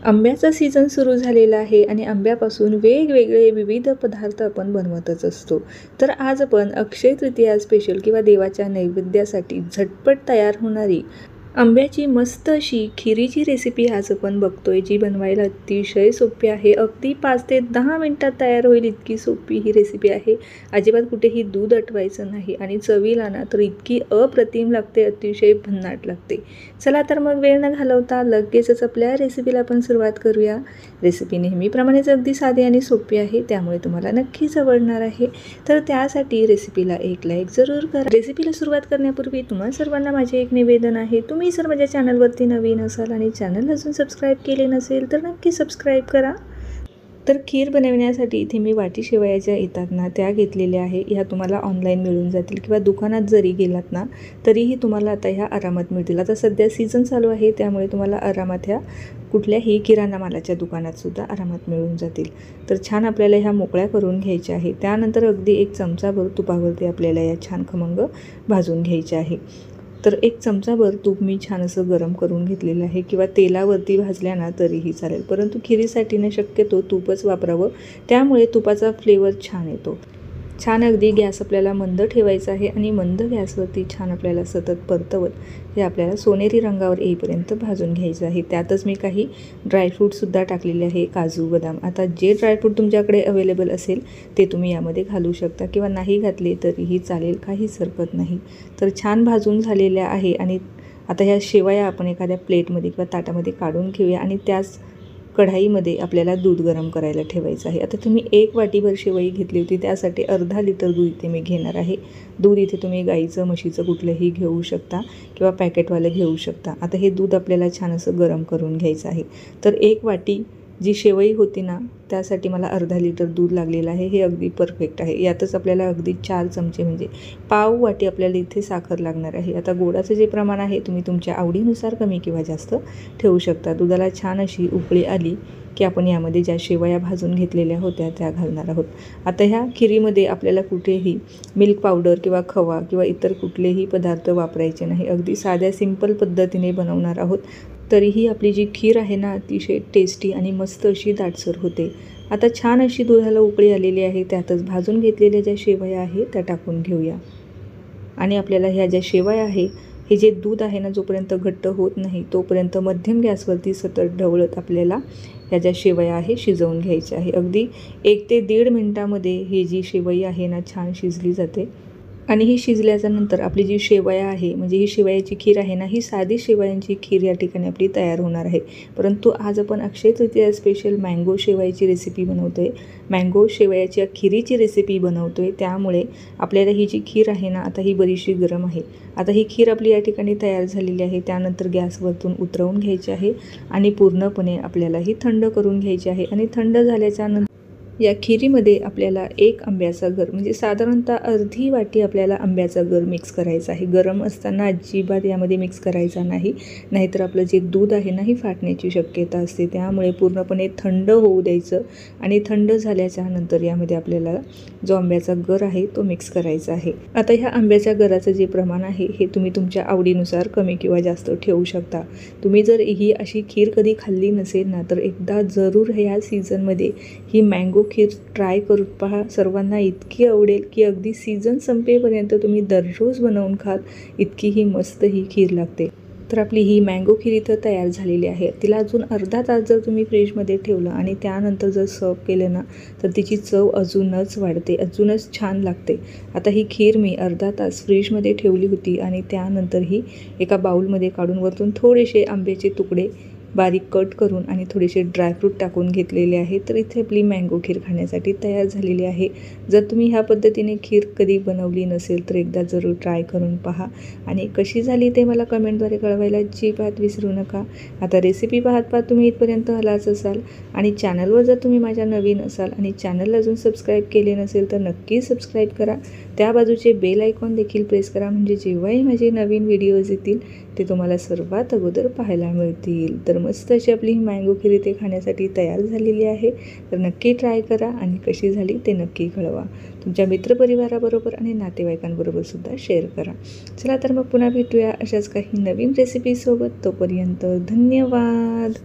आंब्याचा सीझन सुरू झालेला आहे आणि आंब्यापासून वेगवेगळे विविध पदार्थ आपण बनवतच असतो. तर आज आपण अक्षय तृतीया स्पेशल किंवा देवाच्या नैवेद्यासाठी झटपट तयार होणारी आंब्याची मस्त अशी खिरीची रेसिपी आज आपण बघतोय, जी बनवायला अतिशय सोपी आहे. अगदी 5 ते 10 मिनिटात तयार होईल इतकी सोपी ही रेसिपी आहे. अजिबात कुठेही दूध आटवायचं नाही आणि चवीला ना तर इतकी अप्रतिम लागते, अतिशय भन्नाट लागते. चला तर मग वेळ न घालवता लगेचच आपल्या रेसिपीला आपण सुरुवात करूया. रेसिपी नेहमीप्रमाणेच अगदी साधी आणि सोपी आहे, त्यामुळे तुम्हाला नक्कीच आवडणार आहे. तर त्यासाठी रेसिपीला एक लाईक जरूर करा. रेसिपीला सुरुवात करण्यापूर्वी तुम्हा सर्वांना माझे एक निवेदन आहे. तुम्ही जर माझ्या चॅनलवरती नवीन असाल आणि चॅनल अजून सबस्क्राईब केले नसेल तर नक्की सबस्क्राईब करा. तर खीर बनवण्यासाठी इथे मी वाटी शेवया ज्या येतात ना त्या घेतलेल्या आहे. ह्या तुम्हाला ऑनलाईन मिळून जातील किंवा दुकानात जरी गेलात ना तरीही तुम्हाला आता ह्या आरामात मिळतील. आता सध्या सीझन चालू आहे, त्यामुळे तुम्हाला आरामात ह्या कुठल्याही किराणा मालाच्या दुकानातसुद्धा आरामात मिळून जातील. तर छान आपल्याला ह्या मोकळ्या करून घ्यायच्या आहे. त्यानंतर अगदी 1 चमचाभर तुपावरती आपल्याला या छान खमंग भाजून घ्यायच्या आहे. तर 1 चमचाभर तूप मी छान असं गरम करून घेतलेलं आहे किंवा तेलावरती भाजल्या ना तरीही चालेल, परंतु खिरीसाठी ना शक्यतो तूपच वापरावं, त्यामुळे तुपाचा फ्लेवर छान येतो. छान अगदी गॅस आपल्याला मंद ठेवायचा आहे आणि मंद गॅसवरती छान आपल्याला सतत परतवत हे आपल्याला सोनेरी रंगावर येईपर्यंत भाजून घ्यायचं आहे. त्यातच मी काही ड्रायफ्रूटसुद्धा टाकलेले आहे, काजू, बदाम. आता जे ड्रायफ्रूट तुमच्याकडे अवेलेबल असेल ते तुम्ही यामध्ये घालू शकता किंवा नाही घातले तरीही चालेल, काहीच हरकत नाही. तर छान भाजून झालेल्या आहे आणि आता ह्या शेवया आपण एखाद्या प्लेटमध्ये किंवा ताटामध्ये काढून घेऊया आणि त्याच कढाईमध्ये आपल्याला दूध गरम करायला ठेवायचं आहे. आता तुम्ही 1 वाटीभर शेवई घेतली होती, त्यासाठी अर्धा लिटर दूध इथे मी घेणार आहे. दूध इथे तुम्ही गाईचं, म्हशीचं कुठलंही घेऊ शकता किंवा पॅकेटवालं घेऊ शकता. आता हे दूध आपल्याला छान असं गरम करून घ्यायचं आहे. तर 1 वाटी जी शेवई होती ना त्यासाठी मला अर्धा लिटर दूध लागलेलं आहे. हे अगदी परफेक्ट आहे. यातच आपल्याला अगदी 4 चमचे म्हणजे पाव वाटी आपल्याला इथे साखर लागणार आहे. आता गोडाचं जे प्रमाण आहे तुम्ही तुमच्या आवडीनुसार कमी किंवा जास्त ठेवू शकता. दुधाला छान अशी उकळी आली की आपण यामध्ये ज्या शेवया भाजून घेतलेल्या होत्या त्या घालणार आहोत. आता ह्या खिरीमध्ये आपल्याला कुठेही मिल्क पावडर किंवा खवा किंवा इतर कुठलेही पदार्थ वापरायचे नाही. अगदी साध्या सिंपल पद्धतीने बनवणार आहोत. तरीही आपली जी खीर आहे ना अतिशय टेस्टी आणि मस्त अशी दाटसर होते. आता छान अशी दुधाला उकळी आलेली आहे, त्यातच भाजून घेतलेल्या ज्या शेवया आहे त्या टाकून घेऊया. आणि आपल्याला ह्या ज्या शेवया आहे, हे जे दूध आहे ना जोपर्यंत घट्ट होत नाही तोपर्यंत मध्यम गॅसवरती सतत ढवळत आपल्याला ह्या ज्या शेवया आहे शिजवून घ्यायच्या आहे. अगदी 1 ते 1.5 मिनिटामध्ये ही जी शेवई आहे ना छान शिजली जाते. आणि ही शिजल्याच्या नंतर आपली जी शेवया आहे म्हणजे ही शेवयाची खीर आहे ना, ही साधी शेवयांची खीर या ठिकाणी आपली तयार होणार आहे. परंतु आज आपण अक्षय तृतीया स्पेशल मँगो शेवयाची रेसिपी बनवतोय, मँगो शेवयाच्या खिरीची रेसिपी बनवतोय. त्यामुळे आपल्याला ही जी खीर आहे ना आता ही बरीचशी गरम आहे. आता ही खीर आपली या ठिकाणी तयार झालेली आहे. त्यानंतर गॅसवरतून उतरवून घ्यायची आहे आणि पूर्णपणे आपल्याला ही थंड करून घ्यायची आहे. आणि थंड झाल्याच्या नंतर या खिरीमध्ये आपल्याला 1 आंब्याचा गर म्हणजे साधारणतः अर्धी वाटी आपल्याला आंब्याचा गर मिक्स करायचा आहे. गरम असताना अजिबात यामध्ये मिक्स करायचा नाही, नाहीतर आपलं जे दूध आहे ना ही फाटण्याची शक्यता असते. त्यामुळे पूर्णपणे थंड होऊ द्यायचं आणि थंड झाल्याच्या नंतर यामध्ये आपल्याला जो आंब्याचा गर आहे तो मिक्स करायचा आहे. आता ह्या आंब्याच्या गराचं जे प्रमाण आहे हे तुम्ही तुमच्या आवडीनुसार कमी किंवा जास्त ठेवू शकता. तुम्ही जर ही अशी खीर कधी खाल्ली नसेल ना तर एकदा जरूर ह्या सीझनमध्ये ही मँगो खीर ट्राय करून पहा. सर्वांना इतकी आवडेल की अगदी सीझन संपेपर्यंत तुम्ही दररोज बनवून खाल, इतकी ही मस्त ही खीर लागते. तर आपली ही मँगो खीर इथं तयार झालेली आहे. तिला अजून अर्धा तास जर तुम्ही फ्रीजमध्ये ठेवलं आणि त्यानंतर जर सर्व केलं ना तर तिची चव अजूनच वाढते, अजूनच छान लागते. आता ही खीर मी अर्धा तास फ्रीजमध्ये ठेवली होती आणि त्यानंतर ही एका बाउलमध्ये काढून वरतून थोडेसे आंब्याचे तुकडे बारीक कट करून आणि थोडेसे ड्रायफ्रूट टाकून घेतलेले आहे. तर इथे आपली मँगो खीर खाण्यासाठी तयार झालेली आहे. जर तुम्ही ह्या पद्धतीने खीर कधी बनवली नसेल तर एकदा जरूर ट्राय करून पहा आणि कशी झाली ते मला कमेंटद्वारे कळवायला अजिबात विसरू नका. आता रेसिपी पाहत तुम्ही इथपर्यंत आलाच असाल आणि चॅनलवर जर तुम्ही माझ्या नवीन असाल आणि चॅनलला अजून सबस्क्राईब केले नसेल तर नक्की सबस्क्राईब करा. त्या बाजूचे बेल आयकॉन देखील प्रेस करा, म्हणजे जेव्हाही माझे नवीन व्हिडिओज येतील ते तुम्हाला सर्वात अगोदर पाहायला मिळतील. तर मस्त अशी आपली मँगो खीर इथे खाण्यासाठी तयार झालेली आहे. तर नक्की ट्राय करा आणि कशी झाली ते नक्की कळवा. तुमच्या मित्रपरिवाराबरोबर आणि नातेवाईकांबरोबर सुद्धा शेअर करा. चला तर मग पुन्हा भेटूया अशाच काही नवीन रेसिपीसोबत. तोपर्यंत धन्यवाद.